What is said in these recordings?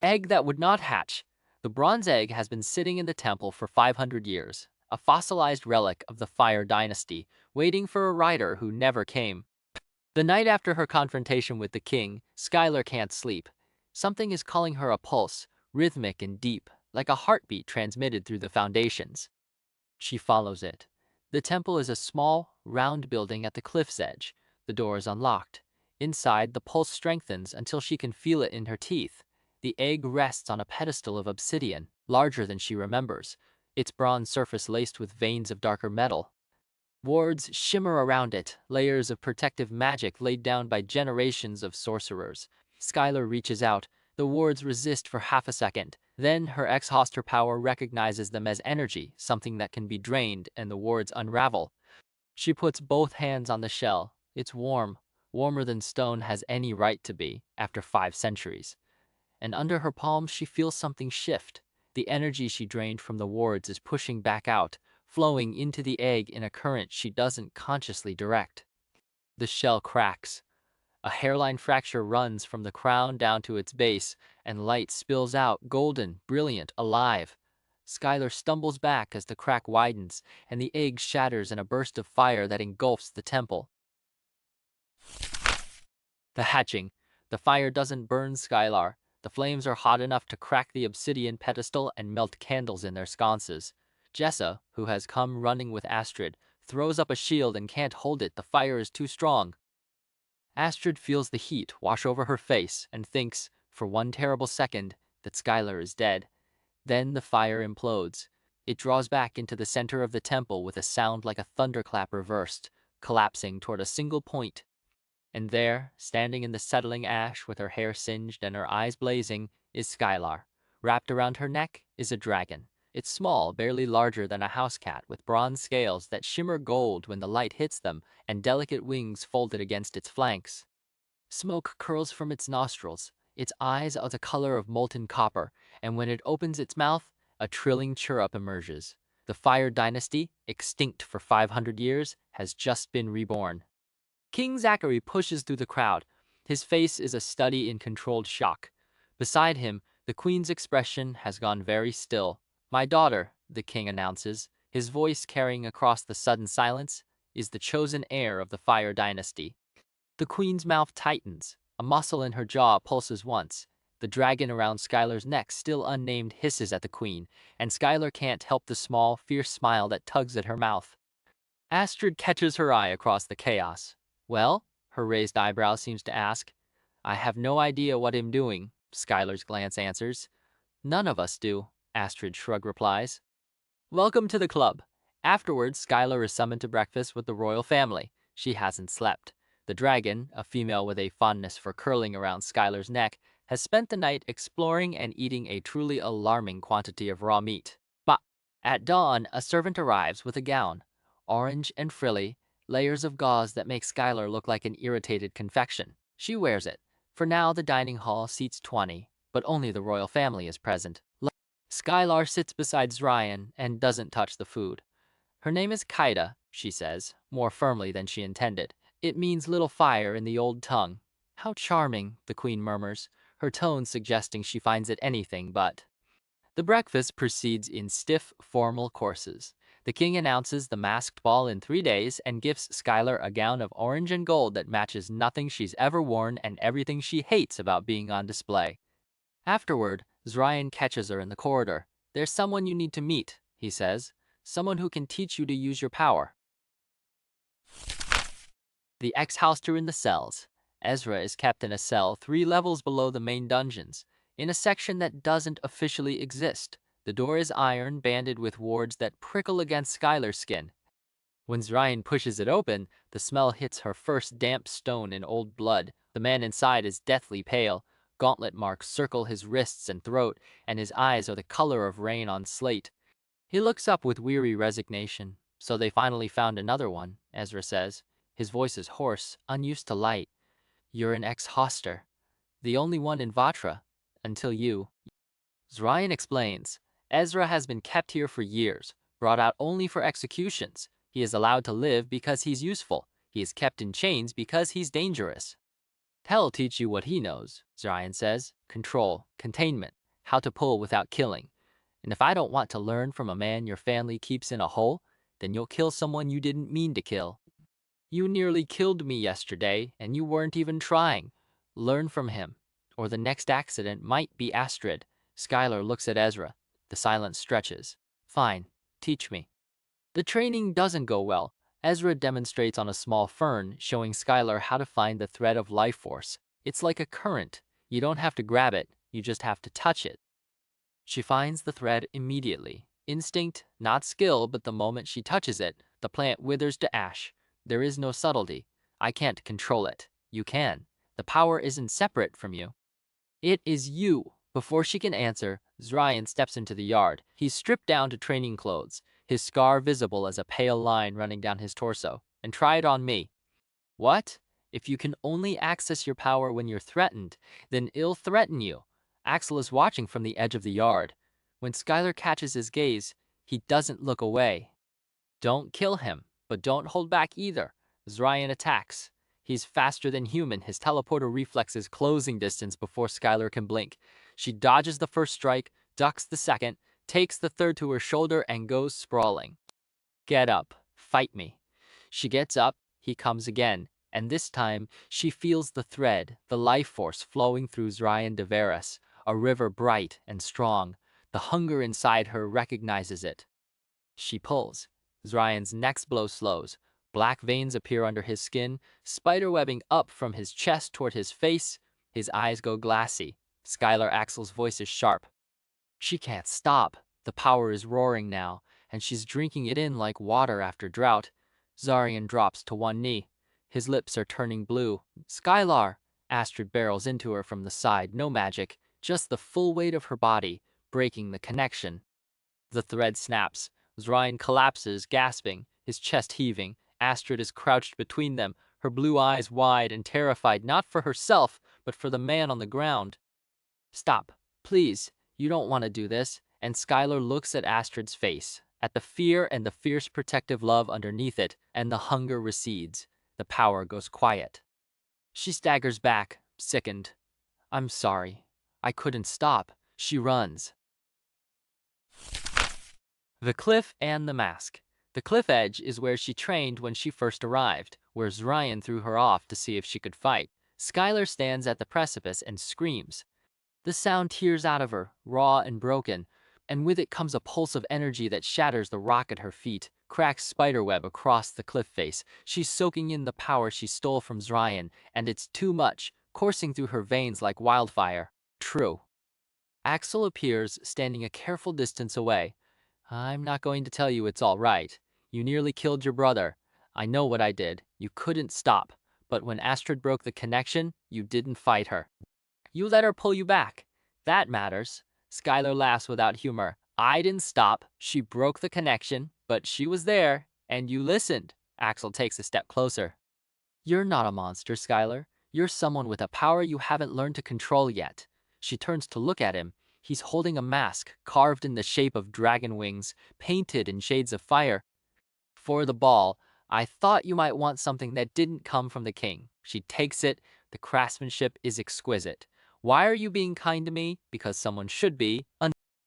Egg that would not hatch. The bronze egg has been sitting in the temple for 500 years, a fossilized relic of the Fire Dynasty, waiting for a rider who never came. The night after her confrontation with the king, Skylar can't sleep. Something is calling her a pulse, rhythmic and deep, like a heartbeat transmitted through the foundations. She follows it. The temple is a small, round building at the cliff's edge. The door is unlocked. Inside, the pulse strengthens until she can feel it in her teeth. The egg rests on a pedestal of obsidian, larger than she remembers, its bronze surface laced with veins of darker metal. Wards shimmer around it, layers of protective magic laid down by generations of sorcerers. Skylar reaches out. The wards resist for half a second. Then her ex-hoster power recognizes them as energy, something that can be drained, and the wards unravel. She puts both hands on the shell. It's warm, warmer than stone has any right to be after 5 centuries. And under her palms she feels something shift. The energy she drained from the wards is pushing back out, flowing into the egg in a current she doesn't consciously direct. The shell cracks. A hairline fracture runs from the crown down to its base, and light spills out, golden, brilliant, alive. Skylar stumbles back as the crack widens, and the egg shatters in a burst of fire that engulfs the temple. The hatching. The fire doesn't burn Skylar. The flames are hot enough to crack the obsidian pedestal and melt candles in their sconces. Jessa, who has come running with Astrid, throws up a shield and can't hold it. The fire is too strong. Astrid feels the heat wash over her face and thinks, for one terrible second, that Skylar is dead. Then the fire implodes. It draws back into the center of the temple with a sound like a thunderclap reversed, collapsing toward a single point. And there, standing in the settling ash with her hair singed and her eyes blazing, is Skylar. Wrapped around her neck is a dragon. It's small, barely larger than a house cat, with bronze scales that shimmer gold when the light hits them and delicate wings folded against its flanks. Smoke curls from its nostrils. Its eyes are the color of molten copper, and when it opens its mouth, a trilling chirrup emerges. The Fire Dynasty, extinct for 500 years, has just been reborn. King Zachary pushes through the crowd. His face is a study in controlled shock. Beside him, the queen's expression has gone very still. My daughter, the king announces, his voice carrying across the sudden silence, is the chosen heir of the Fire Dynasty. The queen's mouth tightens. A muscle in her jaw pulses once. The dragon around Skylar's neck, still unnamed, hisses at the queen, and Skylar can't help the small, fierce smile that tugs at her mouth. Astrid catches her eye across the chaos. Well? Her raised eyebrow seems to ask. I have no idea what I'm doing, Skylar's glance answers. None of us do, Astrid shrug replies. Welcome to the club. Afterwards, Skylar is summoned to breakfast with the royal family. She hasn't slept. The dragon, a female with a fondness for curling around Skylar's neck, has spent the night exploring and eating a truly alarming quantity of raw meat. But at dawn, a servant arrives with a gown, orange and frilly, layers of gauze that make Skylar look like an irritated confection. She wears it. For now, the dining hall seats 20, but only the royal family is present. Skylar sits beside Zryan and doesn't touch the food. Her name is Kaida, she says, more firmly than she intended. It means little fire in the old tongue. How charming, the queen murmurs, her tone suggesting she finds it anything but. The breakfast proceeds in stiff, formal courses. The king announces the masked ball in 3 days and gifts Skylar a gown of orange and gold that matches nothing she's ever worn and everything she hates about being on display. Afterward, Zryan catches her in the corridor. There's someone you need to meet, he says. Someone who can teach you to use your power. The ex-houster in the cells. Ezra is kept in a cell 3 levels below the main dungeons, in a section that doesn't officially exist. The door is iron, banded with wards that prickle against Skylar's skin. When Zryan pushes it open, the smell hits her first damp stone in old blood. The man inside is deathly pale. Gauntlet marks circle his wrists and throat, and his eyes are the color of rain on slate. He looks up with weary resignation. So they finally found another one, Ezra says. His voice is hoarse, unused to light. You're an ex-hoster. The only one in Vatra. Until you. Zryan explains. Ezra has been kept here for years, brought out only for executions. He is allowed to live because he's useful. He is kept in chains because he's dangerous. Hell teach you what he knows, Zarian says. Control, containment, how to pull without killing. And if I don't want to learn from a man your family keeps in a hole, then you'll kill someone you didn't mean to kill. You nearly killed me yesterday, and you weren't even trying. Learn from him, or the next accident might be Astrid. Skylar looks at Ezra. The silence stretches. Fine, teach me. The training doesn't go well. Ezra demonstrates on a small fern, showing Skylar how to find the thread of life force. It's like a current. You don't have to grab it, you just have to touch it. She finds the thread immediately. Instinct, not skill, but the moment she touches it, the plant withers to ash. There is no subtlety. I can't control it. You can. The power isn't separate from you. It is you. Before she can answer, Zarian steps into the yard. He's stripped down to training clothes, his scar visible as a pale line running down his torso. And try it on me. What? If you can only access your power when you're threatened, then it'll threaten you. Axel is watching from the edge of the yard. When Skylar catches his gaze, he doesn't look away. Don't kill him, but don't hold back either. Zarian attacks. He's faster than human, his teleporter reflexes closing distance before Skylar can blink. She dodges the first strike, ducks the second, takes the third to her shoulder, and goes sprawling. Get up, fight me. She gets up, he comes again, and this time she feels the thread, the life force flowing through Zarian Deveris, a river bright and strong. The hunger inside her recognizes it. She pulls. Zarian's next blow slows. Black veins appear under his skin, spiderwebbing up from his chest toward his face. His eyes go glassy. Skylar Axel's voice is sharp. She can't stop. The power is roaring now, and she's drinking it in like water after drought. Zarian drops to one knee. His lips are turning blue. Skylar! Astrid barrels into her from the side. No magic, just the full weight of her body, breaking the connection. The thread snaps. Zarian collapses, gasping, his chest heaving. Astrid is crouched between them, her blue eyes wide and terrified, not for herself, but for the man on the ground. Stop, please. You don't want to do this. And Skylar looks at Astrid's face, at the fear and the fierce protective love underneath it, and the hunger recedes. The power goes quiet. She staggers back, sickened. I'm sorry. I couldn't stop. She runs. The cliff and the mask. The cliff edge is where she trained when she first arrived, where Zarian threw her off to see if she could fight. Skylar stands at the precipice and screams. The sound tears out of her, raw and broken, and with it comes a pulse of energy that shatters the rock at her feet, cracks spiderweb across the cliff face. She's soaking in the power she stole from Zarian, and it's too much, coursing through her veins like wildfire. True. Axel appears, standing a careful distance away. I'm not going to tell you it's all right. You nearly killed your brother. I know what I did. You couldn't stop. But when Astrid broke the connection, you didn't fight her. You let her pull you back. That matters. Skylar laughs without humor. I didn't stop. She broke the connection, but she was there, and you listened. Axel takes a step closer. You're not a monster, Skylar. You're someone with a power you haven't learned to control yet. She turns to look at him. He's holding a mask, carved in the shape of dragon wings, painted in shades of fire. For the ball, I thought you might want something that didn't come from the king. She takes it. The craftsmanship is exquisite. Why are you being kind to me? Because someone should be.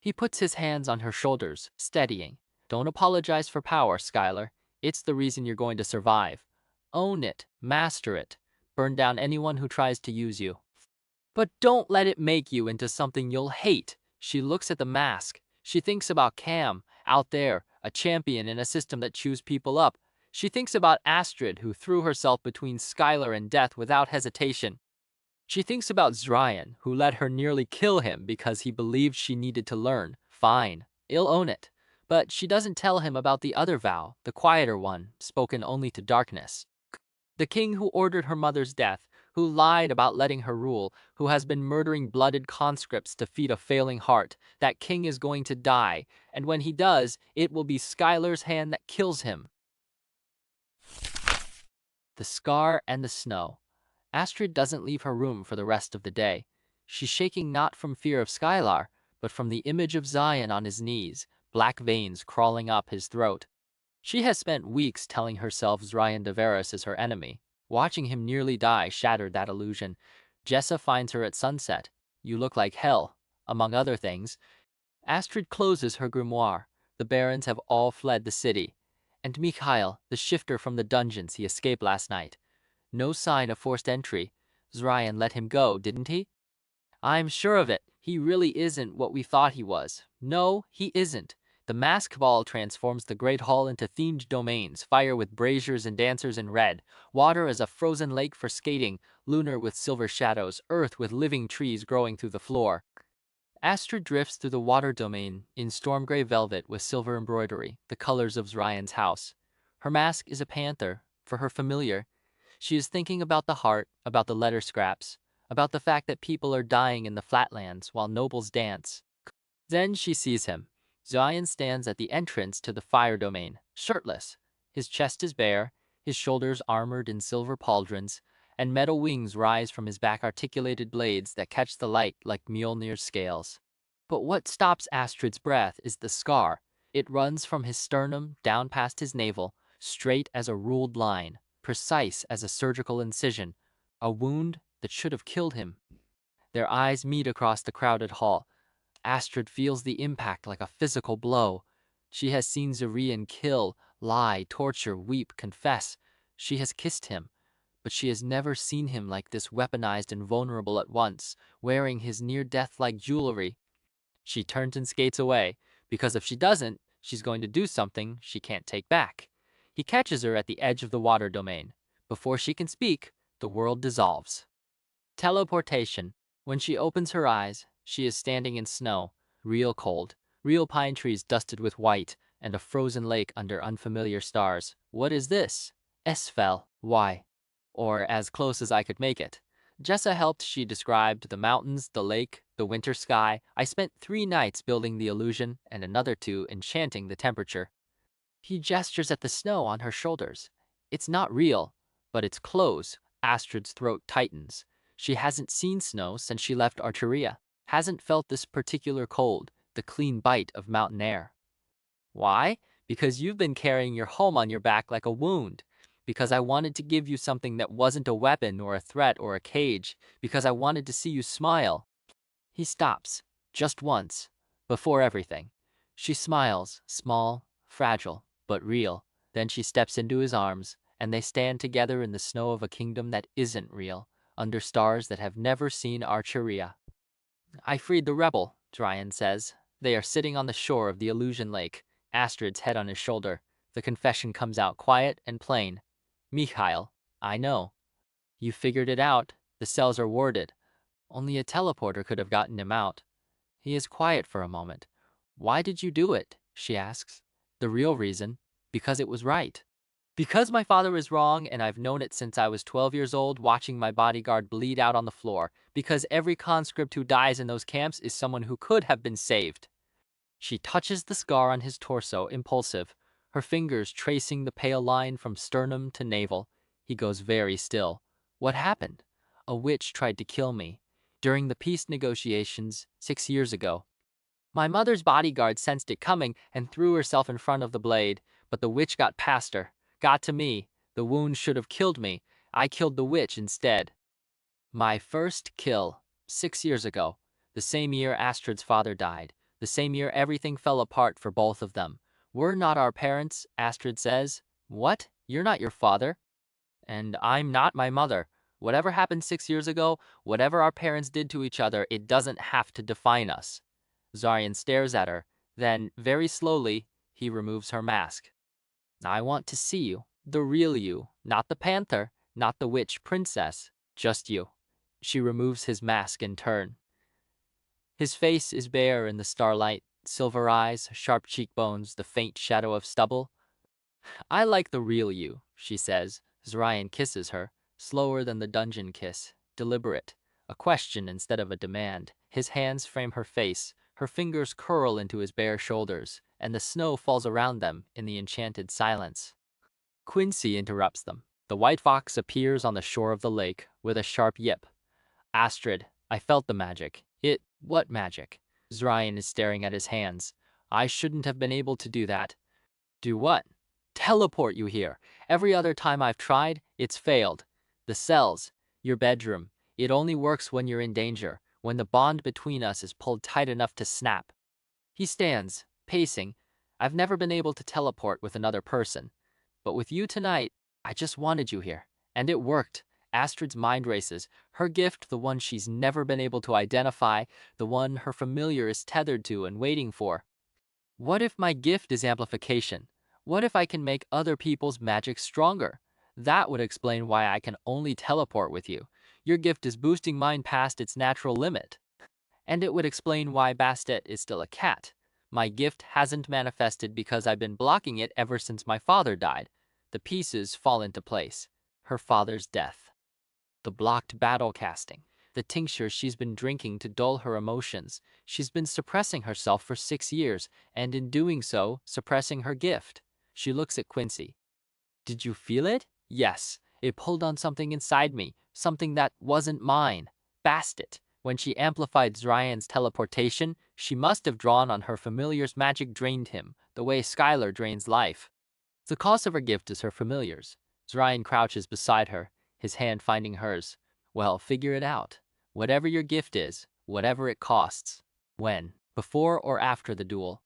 He puts his hands on her shoulders, steadying. Don't apologize for power, Skylar. It's the reason you're going to survive. Own it. Master it. Burn down anyone who tries to use you. But don't let it make you into something you'll hate. She looks at the mask. She thinks about Cam, out there, a champion in a system that chews people up. She thinks about Astrid, who threw herself between Skylar and death without hesitation. She thinks about Zarian, who let her nearly kill him because he believed she needed to learn. Fine, he'll own it. But she doesn't tell him about the other vow, the quieter one, spoken only to darkness. The king who ordered her mother's death, who lied about letting her rule, who has been murdering blooded conscripts to feed a failing heart. That king is going to die, and when he does, it will be Skylar's hand that kills him. The scar and the snow. Astrid doesn't leave her room for the rest of the day. She's shaking not from fear of Skylar, but from the image of Zarian on his knees, black veins crawling up his throat. She has spent weeks telling herself Zarian Deveris is her enemy. Watching him nearly die shattered that illusion. Jessa finds her at sunset. You look like hell, among other things. Astrid closes her grimoire. The barons have all fled the city. And Mikhail, the shifter from the dungeons he escaped last night. No sign of forced entry. Zryan let him go, didn't he? I'm sure of it. He really isn't what we thought he was. No, he isn't. The mask ball transforms the Great Hall into themed domains, fire with braziers and dancers in red, water as a frozen lake for skating, lunar with silver shadows, earth with living trees growing through the floor. Astrid drifts through the water domain in storm gray velvet with silver embroidery, the colors of Zryan's house. Her mask is a panther, for her familiar. She is thinking about the heart, about the letter scraps, about the fact that people are dying in the flatlands while nobles dance. Then she sees him. Zryan stands at the entrance to the fire domain, shirtless. His chest is bare, his shoulders armored in silver pauldrons, and metal wings rise from his back, articulated blades that catch the light like Mjolnir's scales. But what stops Astrid's breath is the scar. It runs from his sternum down past his navel, straight as a ruled line, precise as a surgical incision, a wound that should have killed him. Their eyes meet across the crowded hall. Astrid feels the impact like a physical blow. She has seen Zarian kill, lie, torture, weep, confess. She has kissed him, but she has never seen him like this, weaponized and vulnerable at once, wearing his near-death-like jewelry. She turns and skates away, because if she doesn't, she's going to do something she can't take back. He catches her at the edge of the water domain. Before she can speak, the world dissolves. Teleportation. When she opens her eyes, she is standing in snow, real cold, real pine trees dusted with white, and a frozen lake under unfamiliar stars. What is this? Esfel. Why? Or as close as I could make it. Jessa helped. She described the mountains, the lake, the winter sky. I spent 3 nights building the illusion and another 2 enchanting the temperature. He gestures at the snow on her shoulders. It's not real, but it's close. Astrid's throat tightens. She hasn't seen snow since she left Archeria, hasn't felt this particular cold, the clean bite of mountain air. Why? Because you've been carrying your home on your back like a wound. Because I wanted to give you something that wasn't a weapon or a threat or a cage. Because I wanted to see you smile. He stops, just once, before everything. She smiles, small, fragile, but real. Then she steps into his arms, and they stand together in the snow of a kingdom that isn't real, under stars that have never seen Archeria. I freed the rebel, Dryan says. They are sitting on the shore of the illusion lake, Astrid's head on his shoulder. The confession comes out quiet and plain. Mikhail, I know. You figured it out. The cells are warded. Only a teleporter could have gotten him out. He is quiet for a moment. Why did you do it? She asks. The real reason. Because it was right. Because my father is wrong, and I've known it since I was 12 years old, watching my bodyguard bleed out on the floor. Because every conscript who dies in those camps is someone who could have been saved. She touches the scar on his torso, impulsive, her fingers tracing the pale line from sternum to navel. He goes very still. What happened? A witch tried to kill me. During the peace negotiations 6 years ago. My mother's bodyguard sensed it coming and threw herself in front of the blade, but the witch got past her, got to me. The wound should have killed me. I killed the witch instead. My first kill, 6 years ago, the same year Astrid's father died, the same year everything fell apart for both of them. We're not our parents, Astrid says. What? You're not your father? And I'm not my mother. Whatever happened 6 years ago, whatever our parents did to each other, it doesn't have to define us. Zarian stares at her. Then, very slowly, he removes her mask. I want to see you, the real you, not the panther, not the witch princess, just you. She removes his mask in turn. His face is bare in the starlight, silver eyes, sharp cheekbones, the faint shadow of stubble. I like the real you, she says. Zarian kisses her, slower than the dungeon kiss, deliberate, a question instead of a demand. His hands frame her face, her fingers curl into his bare shoulders, and the snow falls around them in the enchanted silence. Quincy interrupts them. The white fox appears on the shore of the lake with a sharp yip. Astrid, I felt the magic. What magic? Zryan is staring at his hands. I shouldn't have been able to do that. Do what? Teleport you here. Every other time I've tried, it's failed. The cells, your bedroom. It only works when you're in danger, when the bond between us is pulled tight enough to snap. He stands, pacing. I've never been able to teleport with another person. But with you tonight, I just wanted you here. And it worked. Astrid's mind races. Her gift, the one she's never been able to identify, the one her familiar is tethered to and waiting for. What if my gift is amplification? What if I can make other people's magic stronger? That would explain why I can only teleport with you. Your gift is boosting mine past its natural limit. And it would explain why Bastet is still a cat. My gift hasn't manifested because I've been blocking it ever since my father died. The pieces fall into place. Her father's death. The blocked battle casting. The tincture she's been drinking to dull her emotions. She's been suppressing herself for 6 years, and in doing so, suppressing her gift. She looks at Quincy. Did you feel it? Yes. It pulled on something inside me, something that wasn't mine. Bastet. When she amplified Zryan's teleportation, she must have drawn on her familiar's magic drained him, the way Skylar drains life. The cost of her gift is her familiar's. Zryan crouches beside her, his hand finding hers. Well, figure it out. Whatever your gift is, whatever it costs. When? Before or after the duel?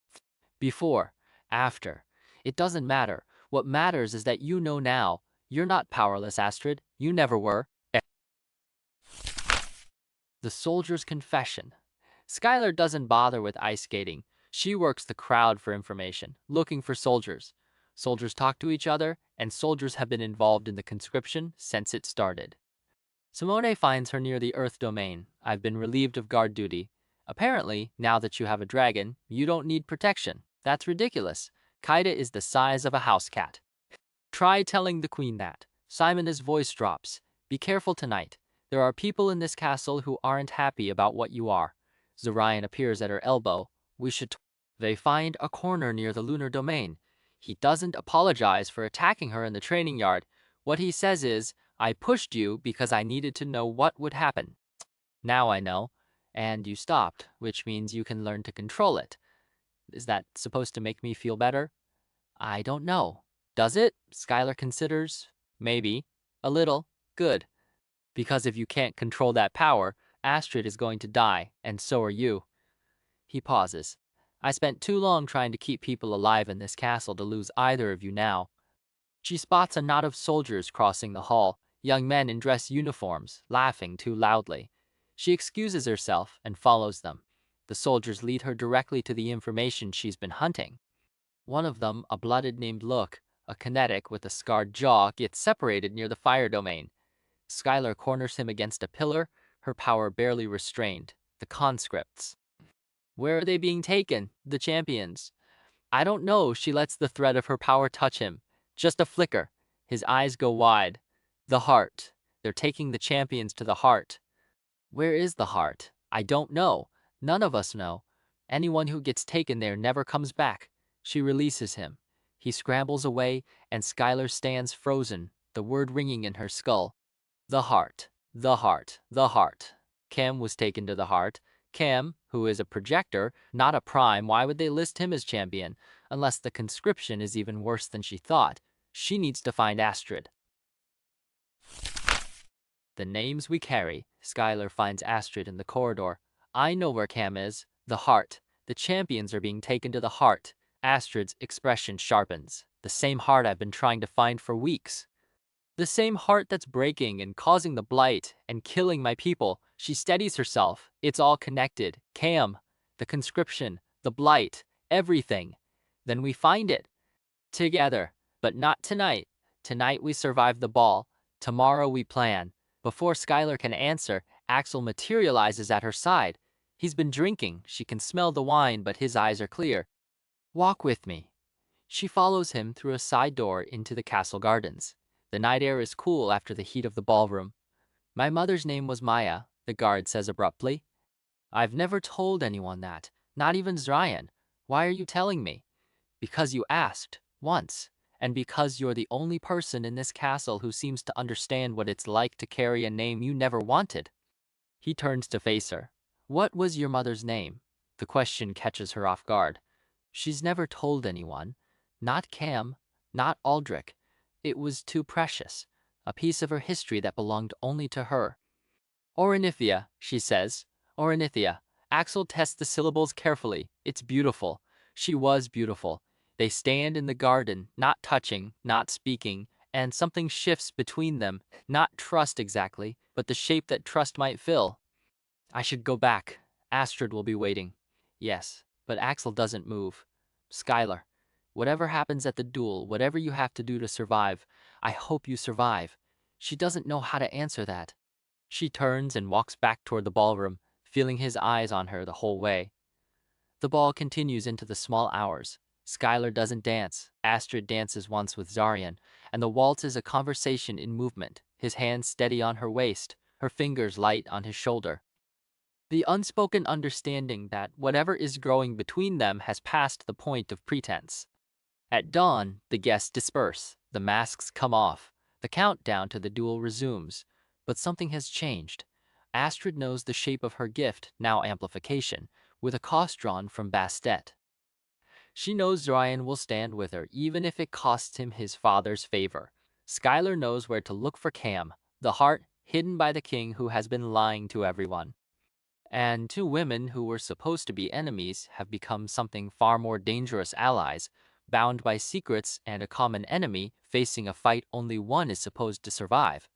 Before. After. It doesn't matter. What matters is that you know now. You're not powerless, Astrid. You never were. The soldier's confession. Skylar doesn't bother with ice skating. She works the crowd for information, looking for soldiers. Soldiers talk to each other, and soldiers have been involved in the conscription since it started. Simone finds her near the Earth domain. I've been relieved of guard duty. Apparently, now that you have a dragon, you don't need protection. That's ridiculous. Kaida is the size of a house cat. Try telling the queen that. Simon's voice drops. Be careful tonight. There are people in this castle who aren't happy about what you are. Zryan appears at her elbow. We should. They find a corner near the lunar domain. He doesn't apologize for attacking her in the training yard. What he says is, I pushed you because I needed to know what would happen. Now I know. And you stopped, which means you can learn to control it. Is that supposed to make me feel better? I don't know. Does it? Skylar considers. Maybe. A little. Good. Because if you can't control that power, Astrid is going to die, and so are you. He pauses. I spent too long trying to keep people alive in this castle to lose either of you now. She spots a knot of soldiers crossing the hall, young men in dress uniforms, laughing too loudly. She excuses herself and follows them. The soldiers lead her directly to the information she's been hunting. One of them, a blooded named Look, a kinetic with a scarred jaw, gets separated near the fire domain. Skylar corners him against a pillar, her power barely restrained. The conscripts. Where are they being taken? The champions. I don't know. She lets the thread of her power touch him. Just a flicker. His eyes go wide. The heart. They're taking the champions to the heart. Where is the heart? I don't know. None of us know. Anyone who gets taken there never comes back. She releases him. He scrambles away, and Skylar stands frozen, the word ringing in her skull. The heart. The heart. The heart. Cam was taken to the heart. Cam, who is a projector, not a prime, why would they list him as champion? Unless the conscription is even worse than she thought. She needs to find Astrid. The names we carry. Skylar finds Astrid in the corridor. I know where Cam is. The heart. The champions are being taken to the heart. Astrid's expression sharpens. The same heart I've been trying to find for weeks. The same heart that's breaking and causing the blight and killing my people. She steadies herself. It's all connected. Cam, the conscription, the blight, everything. Then we find it. Together. But not tonight. Tonight we survive the ball. Tomorrow we plan. Before Skylar can answer, Axel materializes at her side. He's been drinking. She can smell the wine, but his eyes are clear. Walk with me. She follows him through a side door into the castle gardens. The night air is cool after the heat of the ballroom. My mother's name was Maya, the guard says abruptly. I've never told anyone that, not even Zryan. Why are you telling me? Because you asked, once, and because you're the only person in this castle who seems to understand what it's like to carry a name you never wanted. He turns to face her. What was your mother's name? The question catches her off guard. She's never told anyone. Not Cam, not Aldrich. It was too precious, a piece of her history that belonged only to her. Orinithia, she says. Orinithia. Axel tests the syllables carefully. It's beautiful. She was beautiful. They stand in the garden, not touching, not speaking, and something shifts between them. Not trust exactly, but the shape that trust might fill. I should go back. Astrid will be waiting. Yes, but Axel doesn't move. Skylar, whatever happens at the duel, whatever you have to do to survive, I hope you survive. She doesn't know how to answer that. She turns and walks back toward the ballroom, feeling his eyes on her the whole way. The ball continues into the small hours. Skylar doesn't dance. Astrid dances once with Zarian, and the waltz is a conversation in movement, his hands steady on her waist, her fingers light on his shoulder. The unspoken understanding that whatever is growing between them has passed the point of pretense. At dawn, the guests disperse, the masks come off, the countdown to the duel resumes. But something has changed. Astrid knows the shape of her gift, now amplification, with a cost drawn from Bastet. She knows Ryan will stand with her, even if it costs him his father's favor. Skylar knows where to look for Cam, the heart hidden by the king who has been lying to everyone. And two women who were supposed to be enemies have become something far more dangerous allies, bound by secrets and a common enemy facing a fight only one is supposed to survive.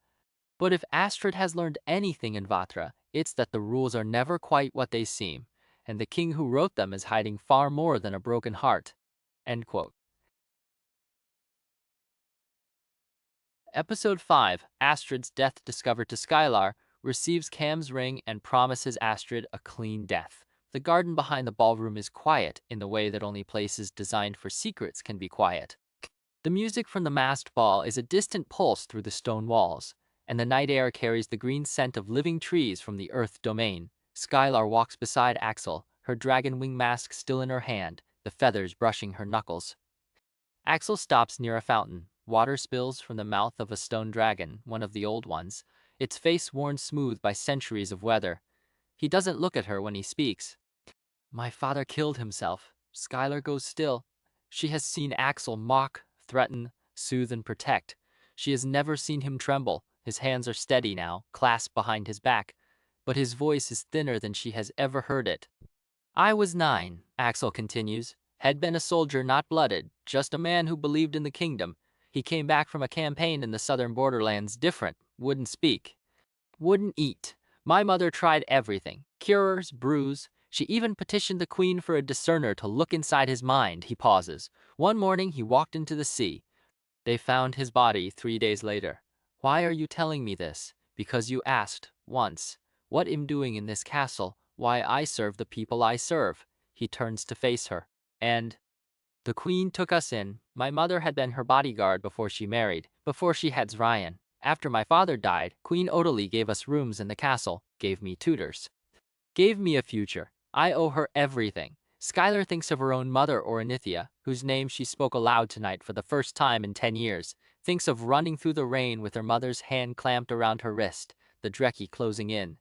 But if Astrid has learned anything in Vatra, it's that the rules are never quite what they seem, and the king who wrote them is hiding far more than a broken heart. End quote. Episode 5, Astrid's Death Discovered to Skylar, receives Cam's ring and promises Astrid a clean death. The garden behind the ballroom is quiet in the way that only places designed for secrets can be quiet. The music from the masked ball is a distant pulse through the stone walls, and the night air carries the green scent of living trees from the earth domain. Skylar walks beside Axel, her dragon wing mask still in her hand, the feathers brushing her knuckles. Axel stops near a fountain. Water spills from the mouth of a stone dragon, one of the old ones, its face worn smooth by centuries of weather. He doesn't look at her when he speaks. My father killed himself. Skylar goes still. She has seen Axel mock, threaten, soothe, and protect. She has never seen him tremble. His hands are steady now, clasped behind his back, but his voice is thinner than she has ever heard it. I was 9, Axel continues. Had been a soldier not blooded, just a man who believed in the kingdom. He came back from a campaign in the southern borderlands different, wouldn't speak, wouldn't eat. My mother tried everything, cures, brews. She even petitioned the queen for a discerner to look inside his mind. He pauses. One morning he walked into the sea. They found his body 3 days later. Why are you telling me this? Because you asked, once, what am doing in this castle, why I serve the people I serve. He turns to face her. And the queen took us in. My mother had been her bodyguard before she married, before she had Ryan. After my father died, Queen Odalie gave us rooms in the castle, gave me tutors, gave me a future. I owe her everything. Skylar thinks of her own mother, Orinithia, whose name she spoke aloud tonight for the first time in 10 years, thinks of running through the rain with her mother's hand clamped around her wrist, the Dreki closing in.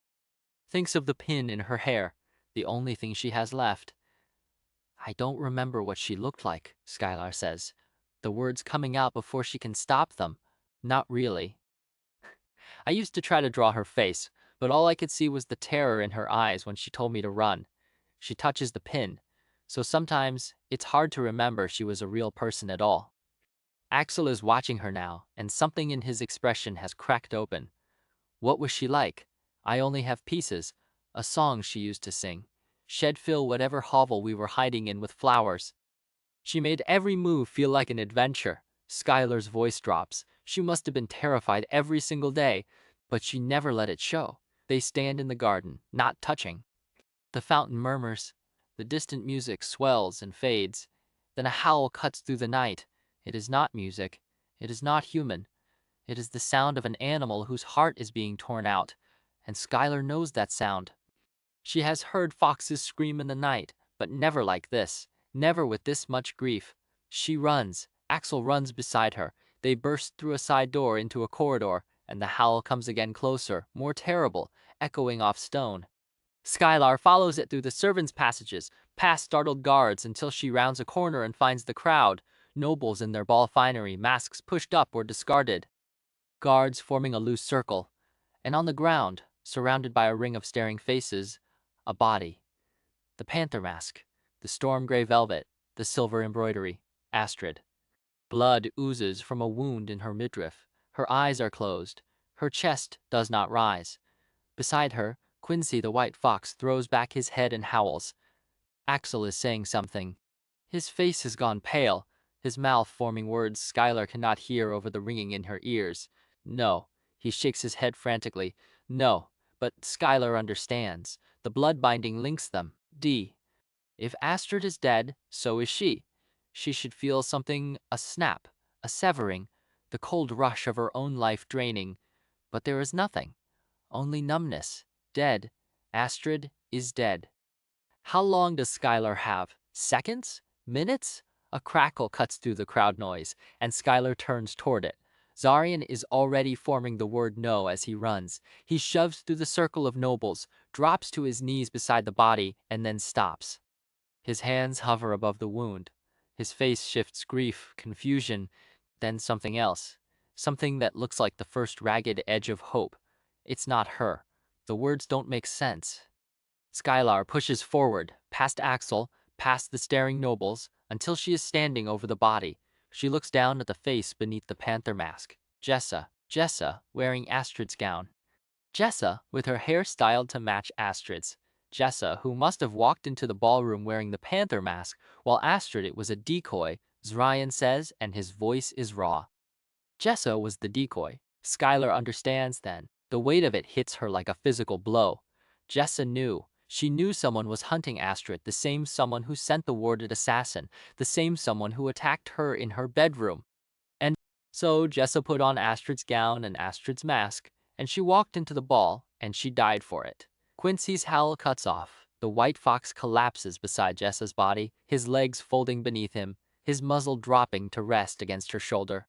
Thinks of the pin in her hair, the only thing she has left. I don't remember what she looked like, Skylar says, the words coming out before she can stop them. Not really. I used to try to draw her face, but all I could see was the terror in her eyes when she told me to run. She touches the pin, so sometimes it's hard to remember she was a real person at all. Axel is watching her now, and something in his expression has cracked open. What was she like? I only have pieces, a song she used to sing. Shed fill whatever hovel we were hiding in with flowers. She made every move feel like an adventure. Skylar's voice drops. She must have been terrified every single day, but she never let it show. They stand in the garden, not touching. The fountain murmurs. The distant music swells and fades. Then a howl cuts through the night. It is not music. It is not human. It is the sound of an animal whose heart is being torn out, and Skylar knows that sound. She has heard foxes scream in the night, but never like this, never with this much grief. She runs. Axel runs beside her. They burst through a side door into a corridor, and the howl comes again closer, more terrible, echoing off stone. Skylar follows it through the servants' passages, past startled guards until she rounds a corner and finds the crowd, nobles in their ball finery, masks pushed up or discarded, guards forming a loose circle, and on the ground, surrounded by a ring of staring faces, a body. The panther mask, the storm gray velvet, the silver embroidery. Astrid. Blood oozes from a wound in her midriff. Her eyes are closed. Her chest does not rise. Beside her, Quincy the white fox throws back his head and howls. Axel is saying something. His face has gone pale, his mouth forming words Skylar cannot hear over the ringing in her ears. No. He shakes his head frantically. No. But Skylar understands. The blood binding links them. If Astrid is dead, so is she. She should feel something, a snap, a severing, the cold rush of her own life draining. But there is nothing. Only numbness. Dead. Astrid is dead. How long does Skylar have? Seconds? Minutes? A crackle cuts through the crowd noise, and Skylar turns toward it. Zarian is already forming the word no as he runs. He shoves through the circle of nobles, drops to his knees beside the body, and then stops. His hands hover above the wound. His face shifts grief, confusion, then something else. Something that looks like the first ragged edge of hope. It's not her. The words don't make sense. Skylar pushes forward, past Axel, past the staring nobles, until she is standing over the body. She looks down at the face beneath the panther mask. Jessa, wearing Astrid's gown. Jessa, with her hair styled to match Astrid's. Jessa, who must have walked into the ballroom wearing the panther mask, while Astrid it was a decoy, Zryan says, and his voice is raw. Jessa was the decoy. Skylar understands then. The weight of it hits her like a physical blow. Jessa knew. She knew someone was hunting Astrid, the same someone who sent the warded assassin, the same someone who attacked her in her bedroom. And so Jessa put on Astrid's gown and Astrid's mask, and she walked into the ball, and she died for it. Quincy's howl cuts off. The white fox collapses beside Jessa's body, his legs folding beneath him, his muzzle dropping to rest against her shoulder.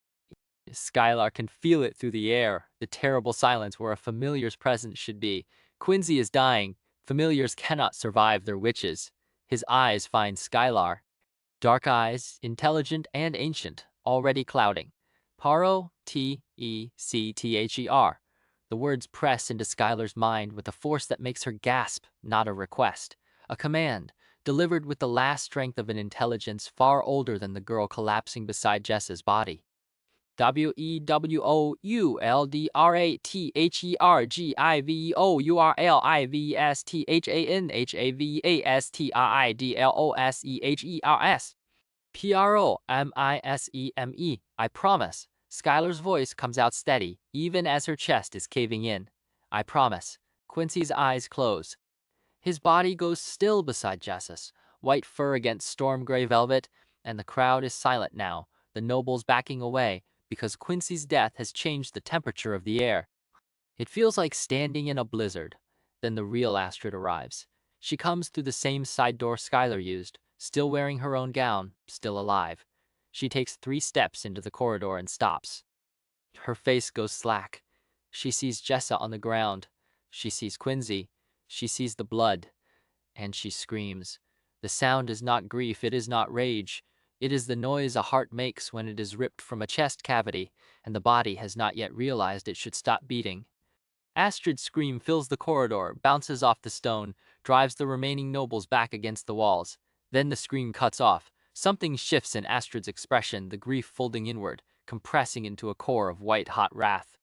Skylar can feel it through the air, the terrible silence where a familiar's presence should be. Quincy is dying. Familiars cannot survive their witches. His eyes find Skylar. Dark eyes, intelligent and ancient, already clouding. Paro, T-E-C-T-H-E-R. The words press into Skylar's mind with a force that makes her gasp, not a request. A command, delivered with the last strength of an intelligence far older than the girl collapsing beside Jessa's body. WEWOULDRATHERGIVOURIVSTHAVASTRIDLOSERS. PROMISEME. I promise. Skylar's voice comes out steady, even as her chest is caving in. I promise. Quincy's eyes close. His body goes still beside Jessa's, white fur against storm gray velvet, and the crowd is silent now, the nobles backing away, because Quincy's death has changed the temperature of the air. It feels like standing in a blizzard. Then the real Astrid arrives. She comes through the same side door Skylar used, still wearing her own gown, still alive. She takes 3 steps into the corridor and stops. Her face goes slack. She sees Jessa on the ground. She sees Quincy. She sees the blood. And she screams. The sound is not grief, it is not rage. It is the noise a heart makes when it is ripped from a chest cavity, and the body has not yet realized it should stop beating. Astrid's scream fills the corridor, bounces off the stone, drives the remaining nobles back against the walls. Then the scream cuts off. Something shifts in Astrid's expression, the grief folding inward, compressing into a core of white-hot wrath.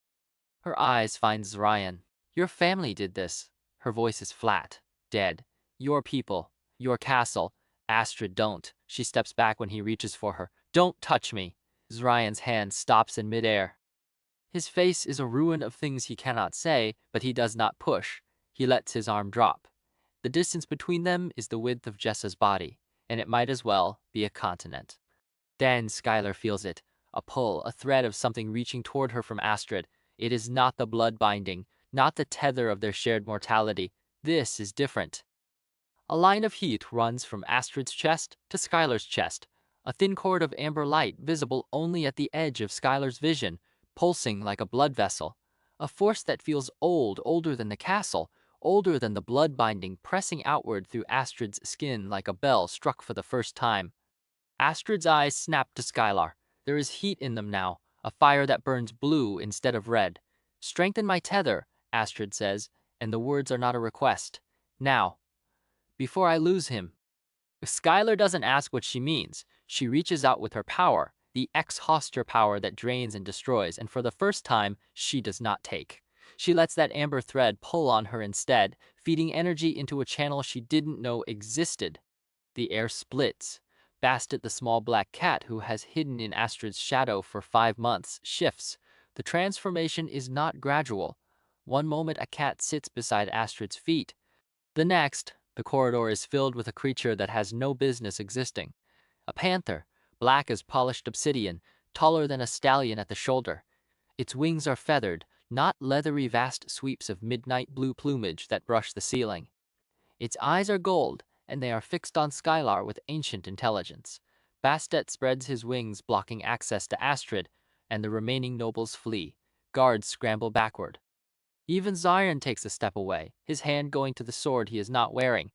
Her eyes find Zryan. Your family did this. Her voice is flat, dead. Your people, your castle. Astrid, don't. She steps back when he reaches for her. Don't touch me. Zryan's hand stops in midair. His face is a ruin of things he cannot say, but he does not push. He lets his arm drop. The distance between them is the width of Jessa's body, and it might as well be a continent. Then Skylar feels it. A pull, a thread of something reaching toward her from Astrid. It is not the blood binding, not the tether of their shared mortality. This is different. A line of heat runs from Astrid's chest to Skylar's chest, a thin cord of amber light visible only at the edge of Skylar's vision, pulsing like a blood vessel, a force that feels old, older than the castle, older than the blood binding, pressing outward through Astrid's skin like a bell struck for the first time. Astrid's eyes snap to Skylar. There is heat in them now, a fire that burns blue instead of red. Strengthen my tether, Astrid says, and the words are not a request. Now, before I lose him. Skylar doesn't ask what she means. She reaches out with her power, the ex-Hoster power that drains and destroys, and for the first time, she does not take. She lets that amber thread pull on her instead, feeding energy into a channel she didn't know existed. The air splits. Bastet, the small black cat who has hidden in Astrid's shadow for 5 months, shifts. The transformation is not gradual. One moment a cat sits beside Astrid's feet. The next, the corridor is filled with a creature that has no business existing. A panther, black as polished obsidian, taller than a stallion at the shoulder. Its wings are feathered, not leathery vast sweeps of midnight blue plumage that brush the ceiling. Its eyes are gold, and they are fixed on Skylar with ancient intelligence. Bastet spreads his wings, blocking access to Astrid, and the remaining nobles flee. Guards scramble backward. Even Zion takes a step away, his hand going to the sword he is not wearing.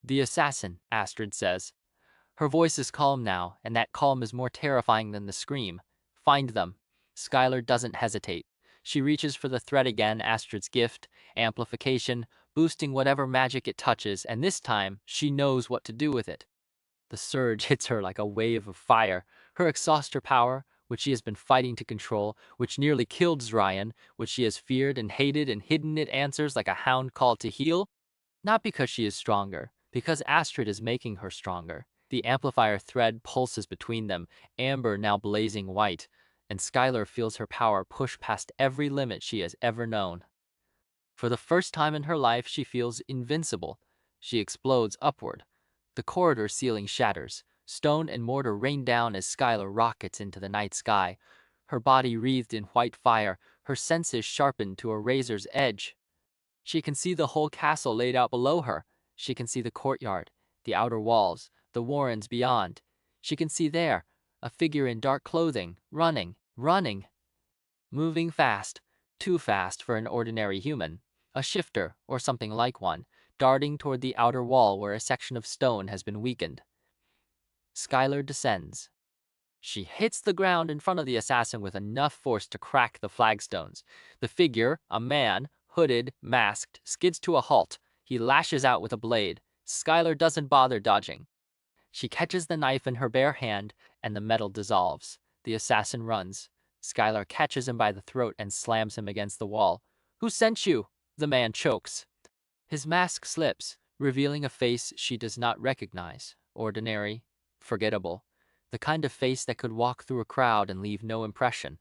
The assassin, Astrid says. Her voice is calm now, and that calm is more terrifying than the scream. Find them. Skylar doesn't hesitate. She reaches for the thread again, Astrid's gift, amplification, boosting whatever magic it touches, and this time, she knows what to do with it. The surge hits her like a wave of fire. Her exhauster power, which she has been fighting to control, which nearly killed Zryan, which she has feared and hated and hidden, it answers like a hound called to heel. Not because she is stronger, because Astrid is making her stronger. The amplifier thread pulses between them, amber now blazing white, and Skylar feels her power push past every limit she has ever known. For the first time in her life, she feels invincible. She explodes upward. The corridor ceiling shatters. Stone and mortar rain down as Skylar rockets into the night sky. Her body wreathed in white fire, her senses sharpened to a razor's edge. She can see the whole castle laid out below her. She can see the courtyard, the outer walls, the warrens beyond. She can see there, a figure in dark clothing, running, moving fast, too fast for an ordinary human, a shifter or something like one, darting toward the outer wall where a section of stone has been weakened. Skylar descends. She hits the ground in front of the assassin with enough force to crack the flagstones. The figure, a man, hooded, masked, skids to a halt. He lashes out with a blade. Skylar doesn't bother dodging. She catches the knife in her bare hand, and the metal dissolves. The assassin runs. Skylar catches him by the throat and slams him against the wall. Who sent you? The man chokes. His mask slips, revealing a face she does not recognize. Ordinary, forgettable. The kind of face that could walk through a crowd and leave no impression.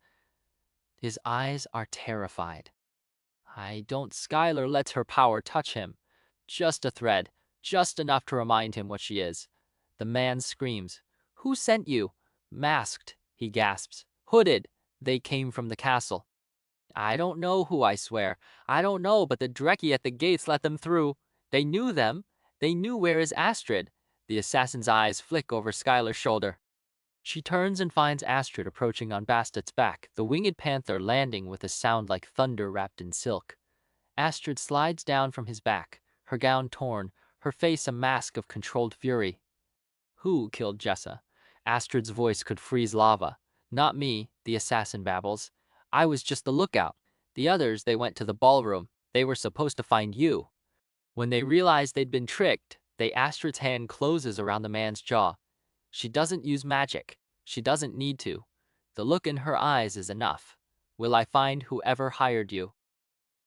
His eyes are terrified. I don't. Skylar lets her power touch him. Just a thread, just enough to remind him what she is. The man screams. Who sent you? Masked, he gasps. Hooded. They came from the castle. I don't know who, I swear. I don't know, but the Drekki at the gates let them through. They knew them. They knew where is Astrid. The assassin's eyes flick over Skylar's shoulder. She turns and finds Astrid approaching on Bastet's back, the winged panther landing with a sound like thunder wrapped in silk. Astrid slides down from his back, her gown torn, her face a mask of controlled fury. Who killed Jessa? Astrid's voice could freeze lava. Not me, the assassin babbles. I was just the lookout. The others, they went to the ballroom. They were supposed to find you. When they realized they'd been tricked, Astrid's hand closes around the man's jaw. She doesn't use magic. She doesn't need to. The look in her eyes is enough. Will I find whoever hired you?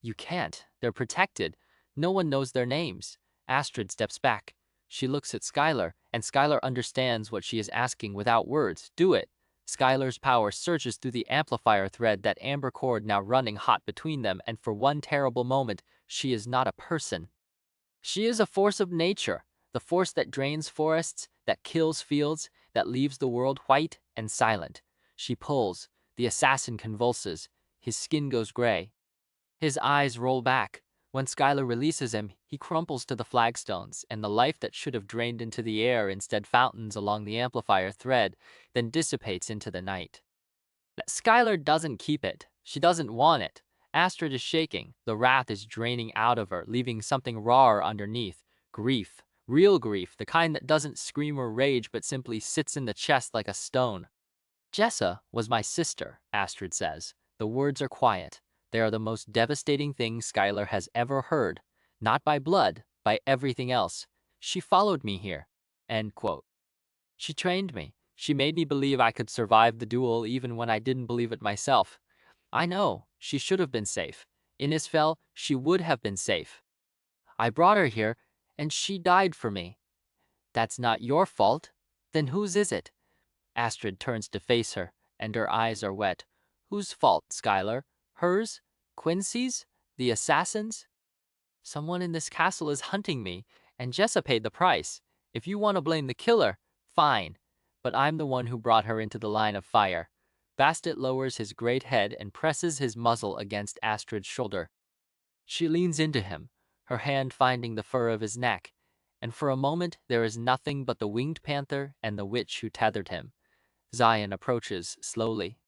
You can't. They're protected. No one knows their names. Astrid steps back. She looks at Skylar, and Skylar understands what she is asking without words. Do it. Skylar's power surges through the amplifier thread, that amber cord now running hot between them, and for one terrible moment, she is not a person. She is a force of nature, the force that drains forests, that kills fields, that leaves the world white and silent. She pulls. The assassin convulses. His skin goes gray. His eyes roll back. When Skylar releases him, he crumples to the flagstones, and the life that should have drained into the air instead fountains along the amplifier thread, then dissipates into the night. Skylar doesn't keep it. She doesn't want it. Astrid is shaking. The wrath is draining out of her, leaving something rawer underneath. Grief. Real grief, the kind that doesn't scream or rage but simply sits in the chest like a stone. Jessa was my sister, Astrid says. The words are quiet. They are the most devastating things Skylar has ever heard. Not by blood, by everything else. She followed me here." End quote. She trained me. She made me believe I could survive the duel even when I didn't believe it myself. I know, she should have been safe. In Isfel, she would have been safe. I brought her here, and she died for me. That's not your fault. Then whose is it? Astrid turns to face her, and her eyes are wet. Whose fault, Skylar? Hers? Quincy's? The assassin's? Someone in this castle is hunting me, and Jessa paid the price. If you want to blame the killer, fine. But I'm the one who brought her into the line of fire. Bastet lowers his great head and presses his muzzle against Astrid's shoulder. She leans into him, her hand finding the fur of his neck, and for a moment there is nothing but the winged panther and the witch who tethered him. Zion approaches slowly.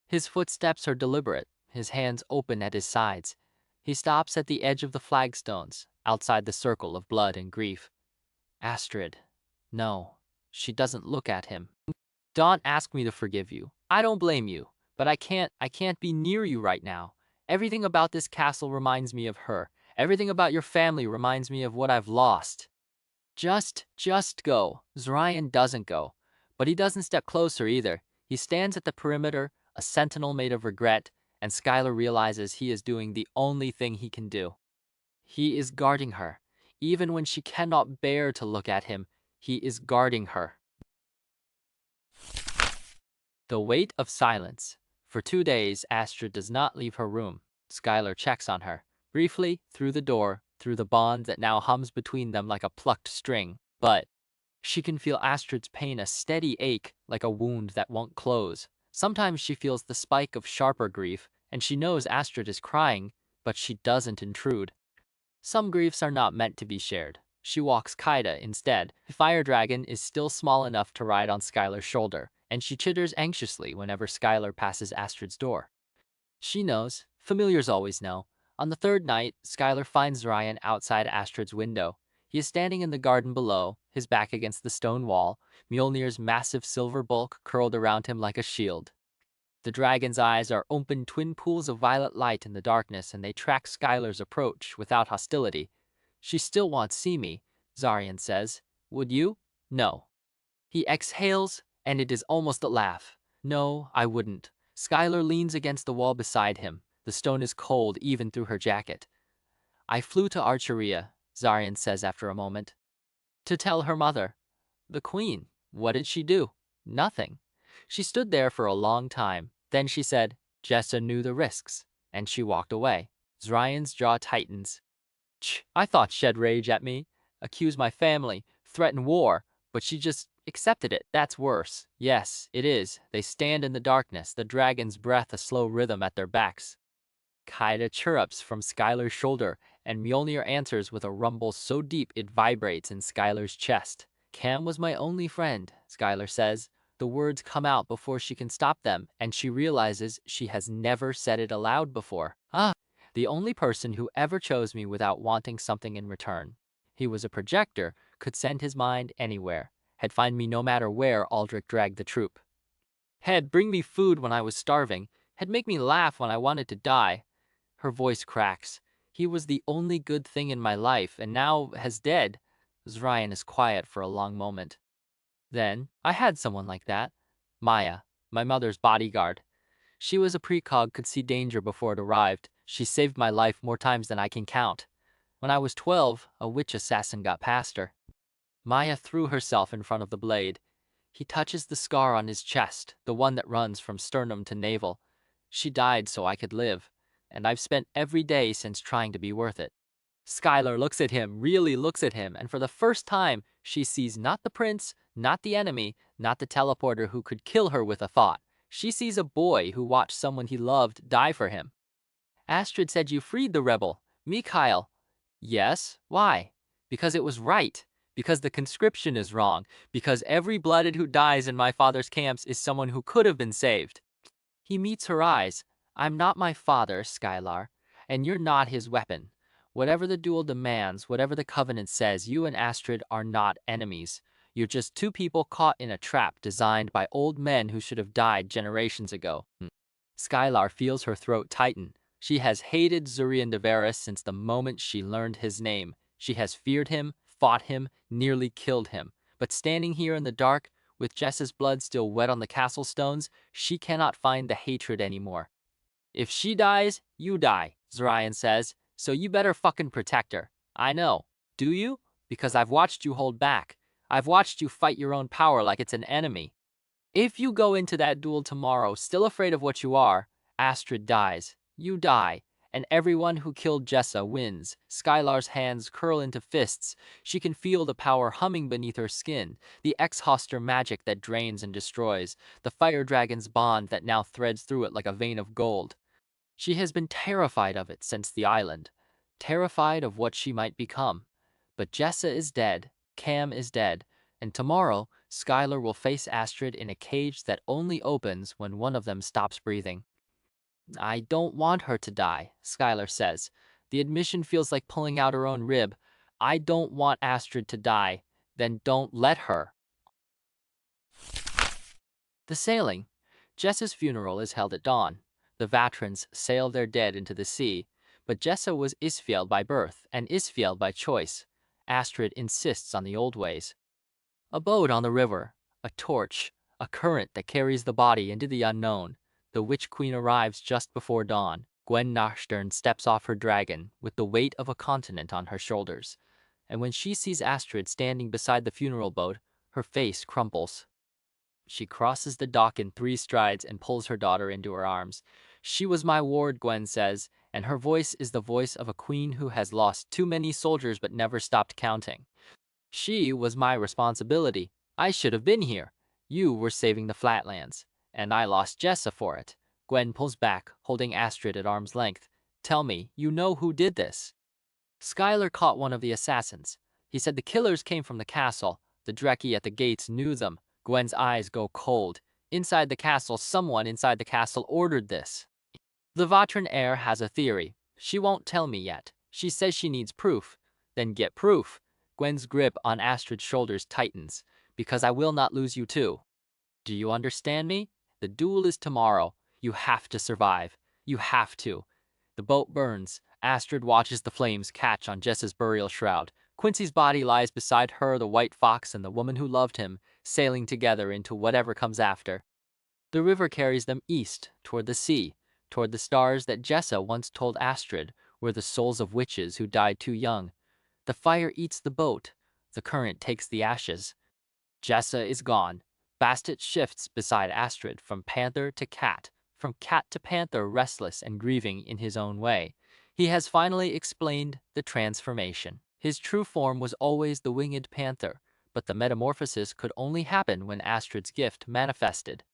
His footsteps are deliberate, his hands open at his sides. He stops at the edge of the flagstones, outside the circle of blood and grief. Astrid. No, she doesn't look at him. Don't ask me to forgive you. I don't blame you, but I can't be near you right now. Everything about this castle reminds me of her. Everything about your family reminds me of what I've lost. Just go. Zorian doesn't go, but he doesn't step closer either. He stands at the perimeter, a sentinel made of regret, and Skylar realizes he is doing the only thing he can do. He is guarding her. Even when she cannot bear to look at him, he is guarding her. The weight of silence. For 2 days, Astrid does not leave her room. Skylar checks on her, briefly, through the door, through the bond that now hums between them like a plucked string. But she can feel Astrid's pain, a steady ache, like a wound that won't close. Sometimes she feels the spike of sharper grief, and she knows Astrid is crying, but she doesn't intrude. Some griefs are not meant to be shared. She walks Kaida instead. The fire dragon is still small enough to ride on Skylar's shoulder, and she chitters anxiously whenever Skylar passes Astrid's door. She knows. Familiars always know. On the third night, Skylar finds Ryan outside Astrid's window. He is standing in the garden below, his back against the stone wall, Mjolnir's massive silver bulk curled around him like a shield. The dragon's eyes are open twin pools of violet light in the darkness, and they track Skylar's approach without hostility. She still won't see me, Zarian says. Would you? No. He exhales, and it is almost a laugh. No, I wouldn't. Skylar leans against the wall beside him. The stone is cold even through her jacket. I flew to Archeria, Zarian says after a moment. To tell her mother. The queen. What did she do? Nothing. She stood there for a long time. Then she said, Jessa knew the risks, and she walked away. Zarian's jaw tightens. I thought she'd rage at me, accuse my family, threaten war, but she just accepted it. That's worse. Yes, it is. They stand in the darkness, the dragon's breath a slow rhythm at their backs. Kaida chirrups from Skylar's shoulder, and Mjolnir answers with a rumble so deep it vibrates in Skylar's chest. Cam was my only friend, Skylar says. The words come out before she can stop them, and she realizes she has never said it aloud before. The only person who ever chose me without wanting something in return. He was a projector, could send his mind anywhere, had find me no matter where Aldrich dragged the troop. Had bring me food when I was starving, had make me laugh when I wanted to die. Her voice cracks. He was the only good thing in my life, and now has dead. Zorian is quiet for a long moment. Then, I had someone like that. Maya, my mother's bodyguard. She was a precog, could see danger before it arrived. She saved my life more times than I can count. When I was 12, a witch assassin got past her. Maya threw herself in front of the blade. He touches the scar on his chest, the one that runs from sternum to navel. She died so I could live, and I've spent every day since trying to be worth it. Skylar looks at him, really looks at him, and for the first time, she sees not the prince, not the enemy, not the teleporter who could kill her with a thought. She sees a boy who watched someone he loved die for him. Astrid said you freed the rebel, Mikhail. Yes, why? Because it was right. Because the conscription is wrong. Because every blooded who dies in my father's camps is someone who could have been saved. He meets her eyes. I'm not my father, Skylar, and you're not his weapon. Whatever the duel demands, whatever the covenant says, you and Astrid are not enemies. You're just two people caught in a trap designed by old men who should have died generations ago. Skylar feels her throat tighten. She has hated Zurian Deveris since the moment she learned his name. She has feared him, fought him, nearly killed him. But standing here in the dark, with Jess's blood still wet on the castle stones, she cannot find the hatred anymore. If she dies, you die, Zurian says, so you better fucking protect her. I know. Do you? Because I've watched you hold back. I've watched you fight your own power like it's an enemy. If you go into that duel tomorrow still afraid of what you are, Astrid dies. You die. And everyone who killed Jessa wins. Skylar's hands curl into fists. She can feel the power humming beneath her skin, the ex-Hoster magic that drains and destroys, the fire dragon's bond that now threads through it like a vein of gold. She has been terrified of it since the island, terrified of what she might become. But Jessa is dead, Cam is dead, and tomorrow Skylar will face Astrid in a cage that only opens when one of them stops breathing. I don't want her to die, Skylar says. The admission feels like pulling out her own rib. I don't want Astrid to die. Then don't let her. The sailing. Jessa's funeral is held at dawn. The Vatrans sail their dead into the sea, but Jessa was Isfjeld by birth and Isfjeld by choice. Astrid insists on the old ways. A boat on the river, a torch, a current that carries the body into the unknown. The Witch Queen arrives just before dawn. Gwen Nachstern steps off her dragon with the weight of a continent on her shoulders. And when she sees Astrid standing beside the funeral boat, her face crumples. She crosses the dock in 3 strides and pulls her daughter into her arms. She was my ward, Gwen says, and her voice is the voice of a queen who has lost too many soldiers but never stopped counting. She was my responsibility. I should have been here. You were saving the Flatlands, and I lost Jessa for it. Gwen pulls back, holding Astrid at arm's length. Tell me, you know who did this? Skylar caught one of the assassins. He said the killers came from the castle. The Dreki at the gates knew them. Gwen's eyes go cold. Inside the castle, someone inside the castle ordered this. The Vatran heir has a theory. She won't tell me yet. She says she needs proof. Then get proof. Gwen's grip on Astrid's shoulders tightens. Because I will not lose you too. Do you understand me? The duel is tomorrow. You have to survive. You have to. The boat burns. Astrid watches the flames catch on Jessa's burial shroud. Quincy's body lies beside her, the white fox and the woman who loved him, sailing together into whatever comes after. The river carries them east, toward the sea, toward the stars that Jessa once told Astrid were the souls of witches who died too young. The fire eats the boat. The current takes the ashes. Jessa is gone. Bastet shifts beside Astrid from panther to cat, from cat to panther, restless and grieving in his own way. He has finally explained the transformation. His true form was always the winged panther, but the metamorphosis could only happen when Astrid's gift manifested.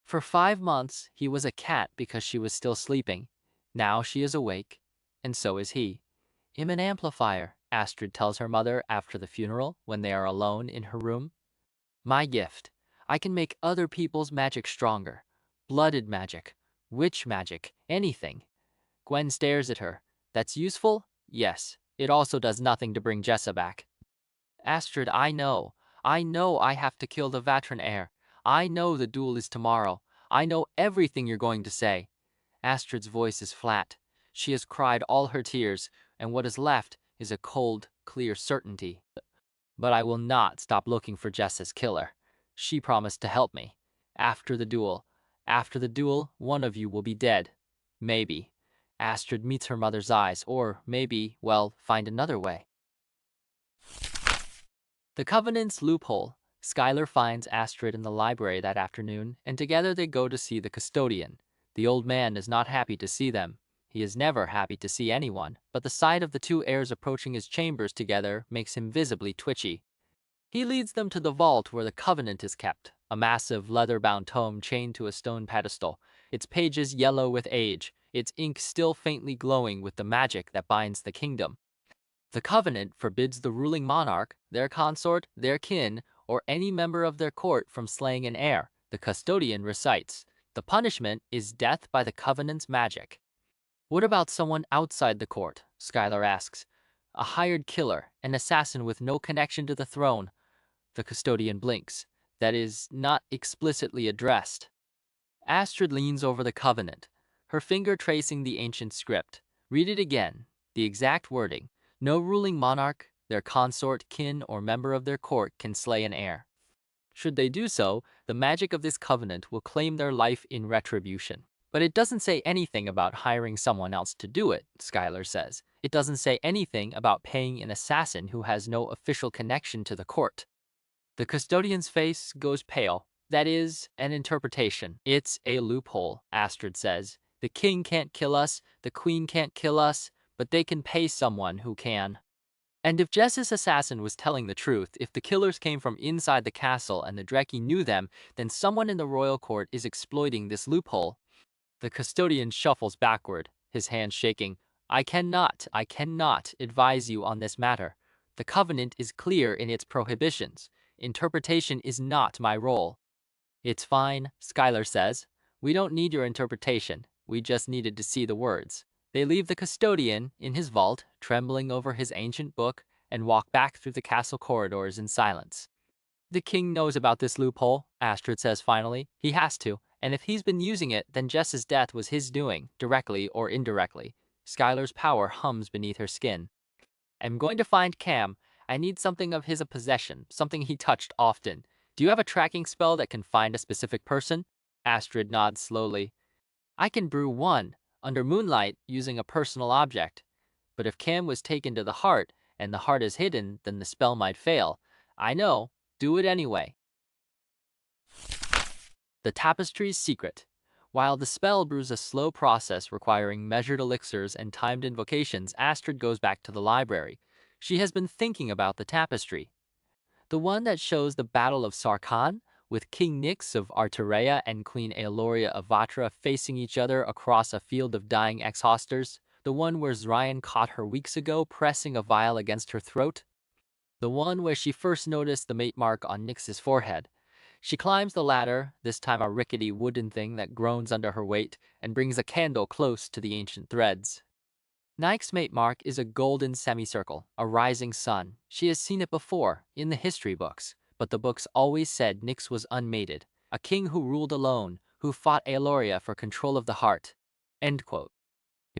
For 5 months, he was a cat because she was still sleeping. Now she is awake, and so is he. I'm an amplifier, Astrid tells her mother after the funeral when they are alone in her room. My gift. I can make other people's magic stronger. Blooded magic, witch magic, anything. Gwen stares at her. That's useful? Yes. It also does nothing to bring Jessa back. Astrid, I know. I have to kill the Vatran heir. I know the duel is tomorrow. I know everything you're going to say. Astrid's voice is flat. She has cried all her tears, and what is left is a cold, clear certainty. But I will not stop looking for Jessa's killer. She promised to help me. After the duel, one of you will be dead. Maybe. Astrid meets her mother's eyes, or maybe, well, find another way. The Covenant's loophole. Skylar finds Astrid in the library that afternoon, and together they go to see the custodian. The old man is not happy to see them. He is never happy to see anyone, but the sight of the 2 heirs approaching his chambers together makes him visibly twitchy. He leads them to the vault where the Covenant is kept, a massive leather-bound tome chained to a stone pedestal, its pages yellow with age, its ink still faintly glowing with the magic that binds the kingdom. The Covenant forbids the ruling monarch, their consort, their kin, or any member of their court from slaying an heir, the custodian recites. The punishment is death by the Covenant's magic. What about someone outside the court? Skylar asks. A hired killer, an assassin with no connection to the throne. The custodian blinks. That is not explicitly addressed. Astrid leans over the Covenant. her finger tracing the ancient script. Read it again. The exact wording. No ruling monarch, their consort, kin, or member of their court can slay an heir. Should they do so, the magic of this covenant will claim their life in retribution. But it doesn't say anything about hiring someone else to do it, Skylar says. It doesn't say anything about paying an assassin who has no official connection to the court. The custodian's face goes pale. That is an interpretation. It's a loophole, Astrid says. The king can't kill us, the queen can't kill us, but they can pay someone who can. And if Jess's assassin was telling the truth, if the killers came from inside the castle and the Dreki knew them, then someone in the royal court is exploiting this loophole. The custodian shuffles backward, his hands shaking. I cannot advise you on this matter. The covenant is clear in its prohibitions. Interpretation is not my role. It's fine, Skylar says. We don't need your interpretation. We just needed to see the words. They leave the custodian in his vault, trembling over his ancient book, and walk back through the castle corridors in silence. The king knows about this loophole, Astrid says finally. He has to, and if he's been using it, then Jess's death was his doing, directly or indirectly. Skylar's power hums beneath her skin. I'm going to find Cam. I need something of his possession, something he touched often. Do you have a tracking spell that can find a specific person? Astrid nods slowly. I can brew one, under moonlight, using a personal object. But if Cam was taken to the heart, and the heart is hidden, then the spell might fail. I know. Do it anyway. The tapestry's secret. While the spell brews a slow process requiring measured elixirs and timed invocations, Astrid goes back to the library. She has been thinking about the tapestry. The one that shows the Battle of Sarkhan, with King Nyx of Arterea and Queen Aeloria of Vatra facing each other across a field of dying ex-hosters. The one where Zryan caught her weeks ago pressing a vial against her throat. The one where she first noticed the mate mark on Nyx's forehead. She climbs the ladder, this time a rickety wooden thing that groans under her weight, and brings a candle close to the ancient threads. Nyx's mate mark is a golden semicircle, a rising sun. She has seen it before, in the history books, but the books always said Nyx was unmated, a king who ruled alone, who fought Aeloria for control of the heart. End quote.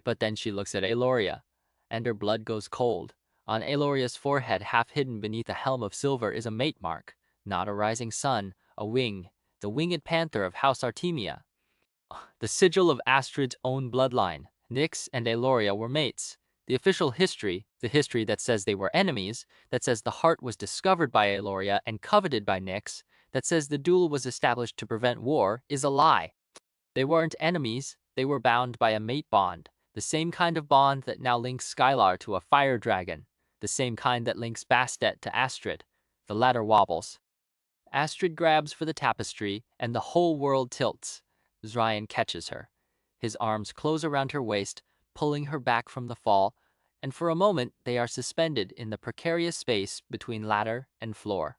But then she looks at Aeloria, and her blood goes cold. On Aeloria's forehead, half hidden beneath a helm of silver, is a mate mark, not a rising sun, a wing, the winged panther of House Artemia. The sigil of Astrid's own bloodline. Nyx and Aeloria were mates. The official history, the history that says they were enemies, that says the heart was discovered by Aeloria and coveted by Nyx, that says the duel was established to prevent war, is a lie. They weren't enemies, they were bound by a mate bond, the same kind of bond that now links Skylar to a fire dragon, the same kind that links Bastet to Astrid. The latter wobbles. Astrid grabs for the tapestry, and the whole world tilts. Zryan catches her. His arms close around her waist, pulling her back from the fall, and for a moment they are suspended in the precarious space between ladder and floor.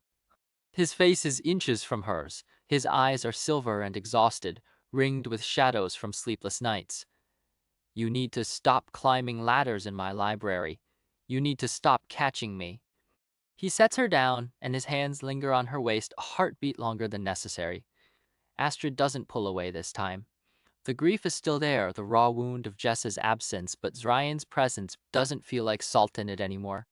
His face is inches from hers. His eyes are silver and exhausted, ringed with shadows from sleepless nights. You need to stop climbing ladders in my library. You need to stop catching me. He sets her down, and his hands linger on her waist a heartbeat longer than necessary. Astrid doesn't pull away this time. The grief is still there, the raw wound of Jess's absence, but Zryan's presence doesn't feel like salt in it anymore.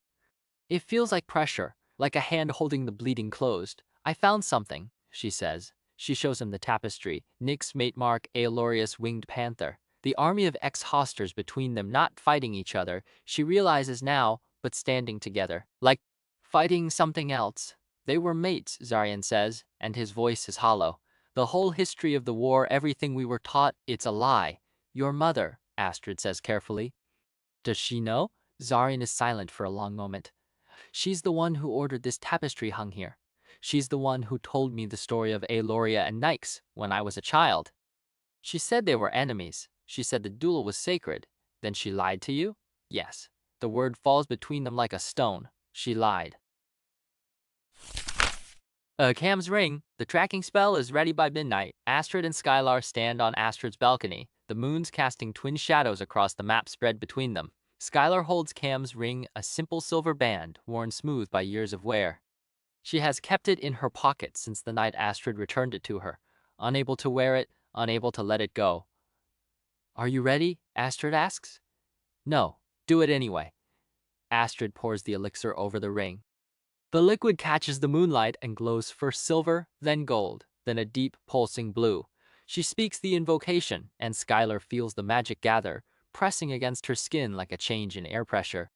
It feels like pressure, like a hand holding the bleeding closed. I found something, she says. She shows him the tapestry, Nyx's mate mark, Aeloria's winged panther. The army of ex-hosters between them, not fighting each other, she realizes now, but standing together, like fighting something else. They were mates, Zryan says, and his voice is hollow. The whole history of the war, everything we were taught, it's a lie. Your mother, Astrid says carefully. Does she know? Zryan is silent for a long moment. She's the one who ordered this tapestry hung here. She's the one who told me the story of Aeloria and Nyx when I was a child. She said they were enemies. She said the duel was sacred. Then she lied to you? Yes. The word falls between them like a stone. She lied. Cam's ring. The tracking spell is ready by midnight. Astrid and Skylar stand on Astrid's balcony, the moons casting twin shadows across the map spread between them. Skylar holds Cam's ring, a simple silver band, worn smooth by years of wear. She has kept it in her pocket since the night Astrid returned it to her, unable to wear it, unable to let it go. Are you ready? Astrid asks. No, do it anyway. Astrid pours the elixir over the ring. The liquid catches the moonlight and glows first silver, then gold, then a deep, pulsing blue. She speaks the invocation, and Skylar feels the magic gather, pressing against her skin like a change in air pressure.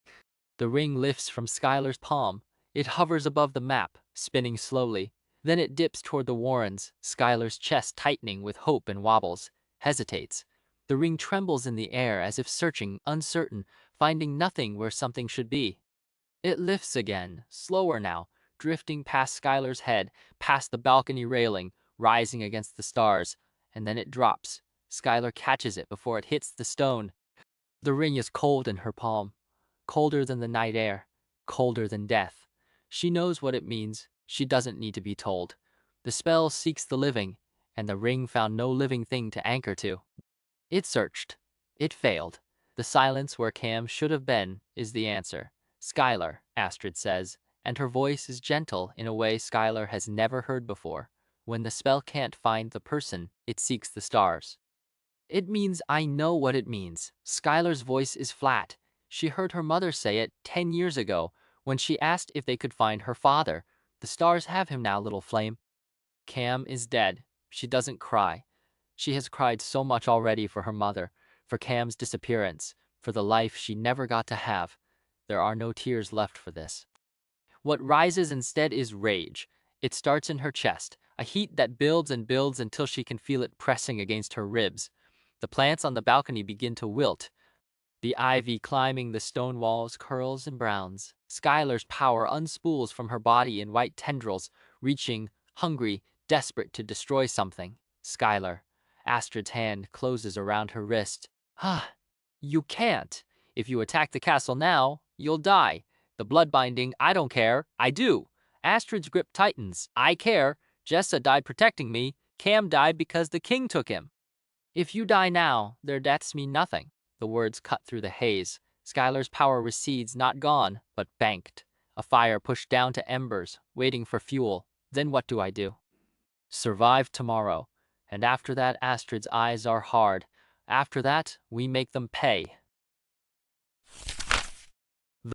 The ring lifts from Skylar's palm. It hovers above the map, spinning slowly. Then it dips toward the Warrens, Skylar's chest tightening with hope and wobbles, hesitates. The ring trembles in the air as if searching, uncertain, finding nothing where something should be. It lifts again, slower now, drifting past Skylar's head, past the balcony railing, rising against the stars, and then it drops. Skylar catches it before it hits the stone. The ring is cold in her palm, colder than the night air, colder than death. She knows what it means. She doesn't need to be told. The spell seeks the living, and the ring found no living thing to anchor to. It searched. It failed. The silence where Cam should have been is the answer. Skylar, Astrid says, and her voice is gentle in a way Skylar has never heard before. When the spell can't find the person, it seeks the stars. It means I know what it means. Skylar's voice is flat. She heard her mother say it 10 years ago when she asked if they could find her father. The stars have him now, little flame. Cam is dead. She doesn't cry. She has cried so much already for her mother, for Cam's disappearance, for the life she never got to have. There are no tears left for this. What rises instead is rage. It starts in her chest, a heat that builds and builds until she can feel it pressing against her ribs. The plants on the balcony begin to wilt. The ivy climbing the stone walls curls and browns. Skylar's power unspools from her body in white tendrils, reaching, hungry, desperate to destroy something. Skylar. Astrid's hand closes around her wrist. Ah, you can't. If you attack the castle now, you'll die. The blood binding, I don't care. I do. Astrid's grip tightens. I care. Jessa died protecting me. Cam died because the king took him. If you die now, their deaths mean nothing. The words cut through the haze. Skylar's power recedes, not gone, but banked. A fire pushed down to embers, waiting for fuel. Then what do I do? Survive tomorrow. And after that, Astrid's eyes are hard. After that, we make them pay.